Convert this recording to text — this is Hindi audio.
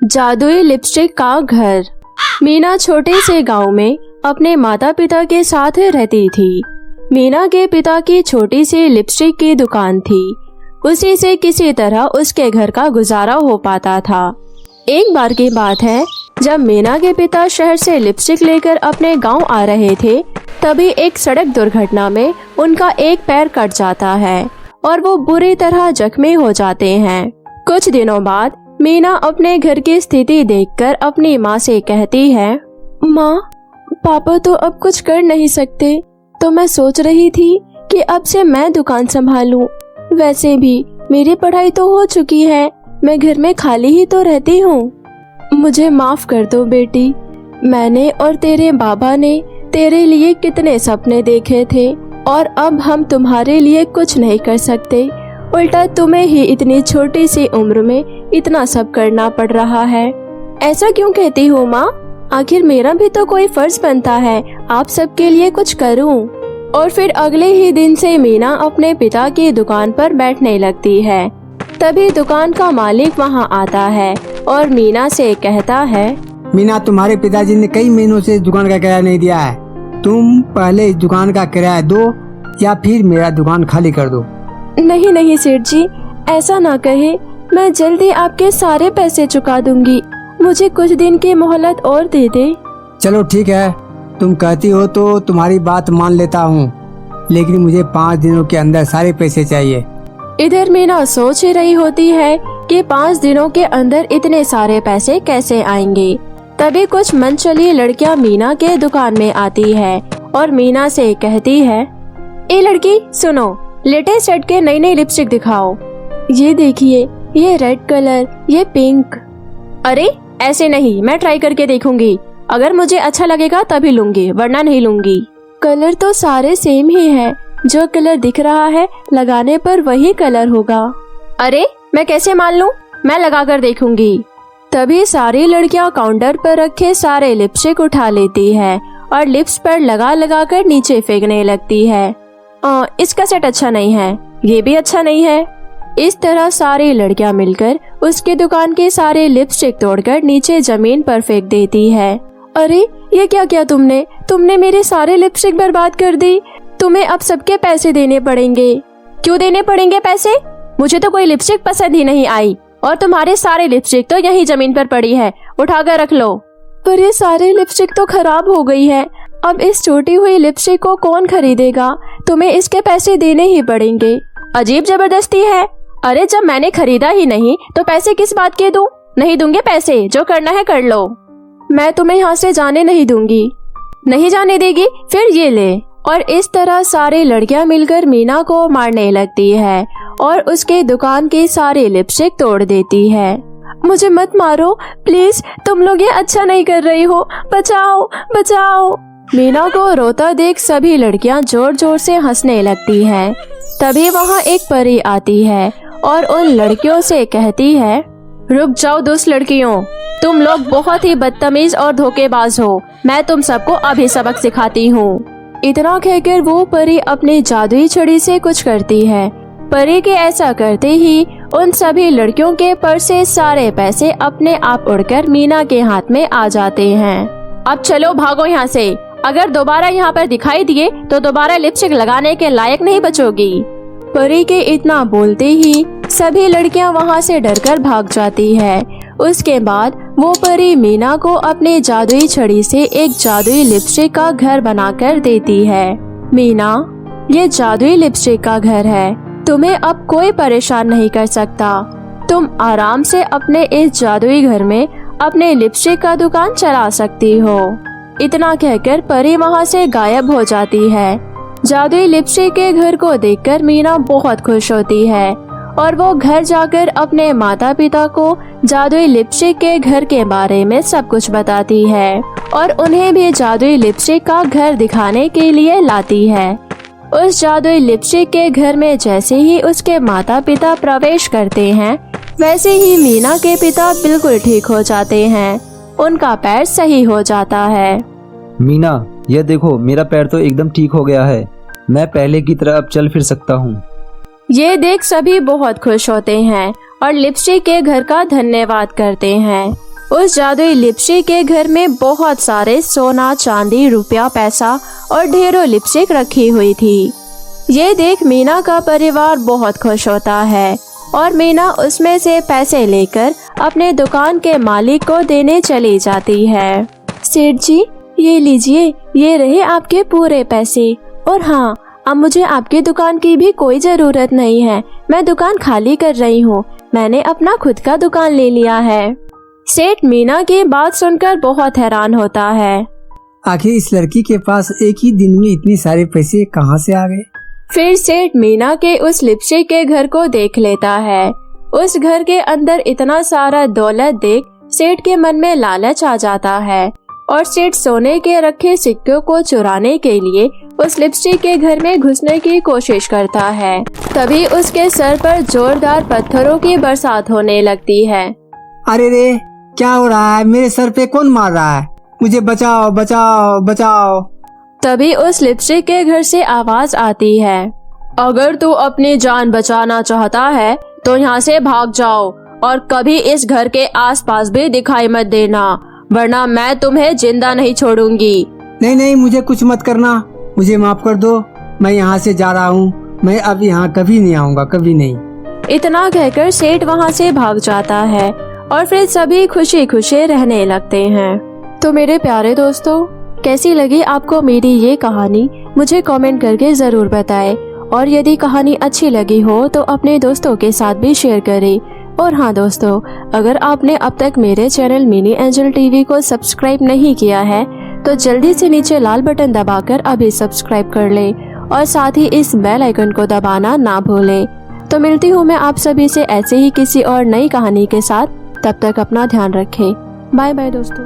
जादुई लिपस्टिक का घर। मीना छोटे से गांव में अपने माता पिता के साथ रहती थी। मीना के पिता की छोटी सी लिपस्टिक की दुकान थी। उसी से किसी तरह उसके घर का गुजारा हो पाता था। एक बार की बात है, जब मीना के पिता शहर से लिपस्टिक लेकर अपने गांव आ रहे थे, तभी एक सड़क दुर्घटना में उनका एक पैर कट जाता है और वो बुरी तरह जख्मी हो जाते हैं। कुछ दिनों बाद मीना अपने घर की स्थिति देखकर अपनी माँ से कहती है, माँ, पापा तो अब कुछ कर नहीं सकते, तो मैं सोच रही थी कि अब से मैं दुकान संभालूं। वैसे भी मेरी पढ़ाई तो हो चुकी है, मैं घर में खाली ही तो रहती हूँ। मुझे माफ कर दो बेटी, मैंने और तेरे बाबा ने तेरे लिए कितने सपने देखे थे और अब हम तुम्हारे लिए कुछ नहीं कर सकते। उल्टा तुम्हें ही इतनी छोटी सी उम्र में इतना सब करना पड़ रहा है। ऐसा क्यों कहती हो माँ? आखिर मेरा भी तो कोई फर्ज बनता है आप सबके लिए कुछ करूँ। और फिर अगले ही दिन से मीना अपने पिता की दुकान पर बैठने लगती है। तभी दुकान का मालिक वहाँ आता है और मीना से कहता है, मीना, तुम्हारे पिताजी ने कई महीनों से इस दुकान का किराया नहीं दिया है। तुम पहले इस दुकान का किराया दो या फिर मेरा दुकान खाली कर दो। नहीं नहीं सेठ जी, ऐसा ना कहे, मैं जल्दी आपके सारे पैसे चुका दूंगी। मुझे कुछ दिन की मोहलत और दे दे। चलो ठीक है, तुम कहती हो तो तुम्हारी बात मान लेता हूँ, लेकिन मुझे 5 दिनों के अंदर सारे पैसे चाहिए। इधर मीना सोच ही रही होती है कि 5 दिनों के अंदर इतने सारे पैसे कैसे आएंगे। तभी कुछ मनचली लड़कियां मीना के दुकान में आती है और मीना से कहती है, ए लड़की सुनो, लेटेस्ट सेट के नई नई लिपस्टिक दिखाओ। ये देखिए, ये रेड कलर, ये पिंक। अरे ऐसे नहीं, मैं ट्राई करके देखूंगी। अगर मुझे अच्छा लगेगा तभी लूंगी, वरना नहीं लूंगी। कलर तो सारे सेम ही है, जो कलर दिख रहा है लगाने पर वही कलर होगा। अरे मैं कैसे मान लूं? मैं लगा कर देखूंगी। तभी सारी लड़कियां काउंटर पर रखे सारे लिपस्टिक उठा लेती है और लिप्स पर लगा लगा कर नीचे फेंकने लगती है। इसका सेट अच्छा नहीं है, ये भी अच्छा नहीं है। इस तरह सारी लड़कियां मिलकर उसकी दुकान के सारे लिपस्टिक तोड़कर नीचे जमीन पर फेंक देती है। अरे ये क्या किया तुमने? तुमने मेरे सारे लिपस्टिक बर्बाद कर दी। तुम्हें अब सबके पैसे देने पड़ेंगे। क्यों देने पड़ेंगे पैसे? मुझे तो कोई लिपस्टिक पसंद ही नहीं आई और तुम्हारे सारे लिपस्टिक तो यहीं जमीन पर पड़ी है, उठाकर रख लो। पर ये सारे लिपस्टिक तो खराब हो गई है, अब इस टूटी हुई लिपस्टिक को कौन खरीदेगा? तुम्हें इसके पैसे देने ही पड़ेंगे। अजीब जबरदस्ती है। अरे जब मैंने खरीदा ही नहीं तो पैसे किस बात के दूं? नहीं दूंगे पैसे, जो करना है कर लो। मैं तुम्हें यहाँ से जाने नहीं दूंगी। नहीं जाने देगी? फिर ये ले। और इस तरह सारी लड़कियां मिलकर मीना को मारने लगती है और उसके दुकान के सारे लिपस्टिक तोड़ देती है। मुझे मत मारो प्लीज, तुम लोग ये अच्छा नहीं कर रही हो, बचाओ बचाओ। मीना को रोता देख सभी लड़कियां जोर जोर से हंसने लगती हैं। तभी वहाँ एक परी आती है और उन लड़कियों से कहती है, रुक जाओ दुष्ट लड़कियों, तुम लोग बहुत ही बदतमीज और धोखेबाज हो। मैं तुम सबको अभी सबक सिखाती हूँ। इतना कहकर वो परी अपनी जादुई छड़ी से कुछ करती है। परी के ऐसा करते ही उन सभी लड़कियों के पर्स से सारे पैसे अपने आप उड़कर मीना के हाथ में आ जाते हैं। अब चलो भागो यहाँ से, अगर दोबारा यहाँ पर दिखाई दिए तो दोबारा लिपस्टिक लगाने के लायक नहीं बचोगी। परी के इतना बोलते ही सभी लड़कियाँ वहाँ से डरकर भाग जाती है। उसके बाद वो परी मीना को अपने जादुई छड़ी से एक जादुई लिपस्टिक का घर बनाकर देती है। मीना, ये जादुई लिपस्टिक का घर है, तुम्हें अब कोई परेशान नहीं कर सकता। तुम आराम से अपने इस जादुई घर में अपने लिपस्टिक का दुकान चला सकती हो। इतना कहकर परी वहाँ से गायब हो जाती है। जादुई लिपस्टिक के घर को देखकर मीना बहुत खुश होती है और वो घर जाकर अपने माता पिता को जादुई लिपस्टिक के घर के बारे में सब कुछ बताती है और उन्हें भी जादुई लिपस्टिक का घर दिखाने के लिए लाती है। उस जादुई लिपस्टिक के घर में जैसे ही उसके माता पिता प्रवेश करते हैं, वैसे ही मीना के पिता बिल्कुल ठीक हो जाते हैं। उनका पैर सही हो जाता है। मीना, यह देखो, मेरा पैर तो एकदम ठीक हो गया है। मैं पहले की तरह अब चल फिर सकता हूँ। ये देख सभी बहुत खुश होते हैं और लिपस्टिक के घर का धन्यवाद करते हैं। उस जादुई लिपस्टिक के घर में बहुत सारे सोना, चांदी, रुपया, पैसा और ढेरों लिपस्टिक रखी हुई थी। ये देख मीना का परिवार बहुत खुश होता है और मीना उसमें से पैसे लेकर अपने दुकान के मालिक को देने चली जाती है। सेठ जी, ये लीजिए, ये रहे आपके पूरे पैसे। और हाँ, अब मुझे आपकी दुकान की भी कोई जरूरत नहीं है। मैं दुकान खाली कर रही हूँ। मैंने अपना खुद का दुकान ले लिया है। सेठ मीना की बात सुनकर बहुत हैरान होता है। आखिर इस लड़की के पास एक ही दिन में इतने सारे पैसे कहाँ से आ गए? फिर सेठ मीना के उस लिपस्टिक के घर को देख लेता है। उस घर के अंदर इतना सारा दौलत देख सेठ के मन में लालच आ जाता है और सेठ सोने के रखे सिक्कों को चुराने के लिए उस लिपस्टिक के घर में घुसने की कोशिश करता है। तभी उसके सर पर जोरदार पत्थरों की बरसात होने लगती है। अरे रे, क्या हो रहा है? मेरे सर पे कौन मार रहा है? मुझे बचाओ बचाओ बचाओ। तभी उस लिपस्टिक के घर से आवाज आती है, अगर तू अपनी जान बचाना चाहता है तो यहाँ से भाग जाओ और कभी इस घर के आसपास भी दिखाई मत देना, वरना मैं तुम्हें जिंदा नहीं छोड़ूंगी। नहीं नहीं, मुझे कुछ मत करना, मुझे माफ कर दो। मैं यहाँ से जा रहा हूँ। मैं अब यहाँ कभी नहीं आऊँगा, कभी नहीं। इतना कहकर सेठ वहाँ से भाग जाता है और फिर सभी खुशी खुशी रहने लगते हैं। तो मेरे प्यारे दोस्तों, कैसी लगी आपको मेरी ये कहानी? मुझे कमेंट करके जरूर बताएं और यदि कहानी अच्छी लगी हो तो अपने दोस्तों के साथ भी शेयर करें। और हाँ दोस्तों, अगर आपने अब तक मेरे चैनल मिनी एंजल टीवी को सब्सक्राइब नहीं किया है तो जल्दी से नीचे लाल बटन दबाकर अभी सब्सक्राइब कर लें और साथ ही इस बेल आइकन को दबाना ना भूलें। तो मिलती हूँ मैं आप सभी से ऐसे ही किसी और नई कहानी के साथ। तब तक अपना ध्यान रखें। बाय बाय दोस्तों।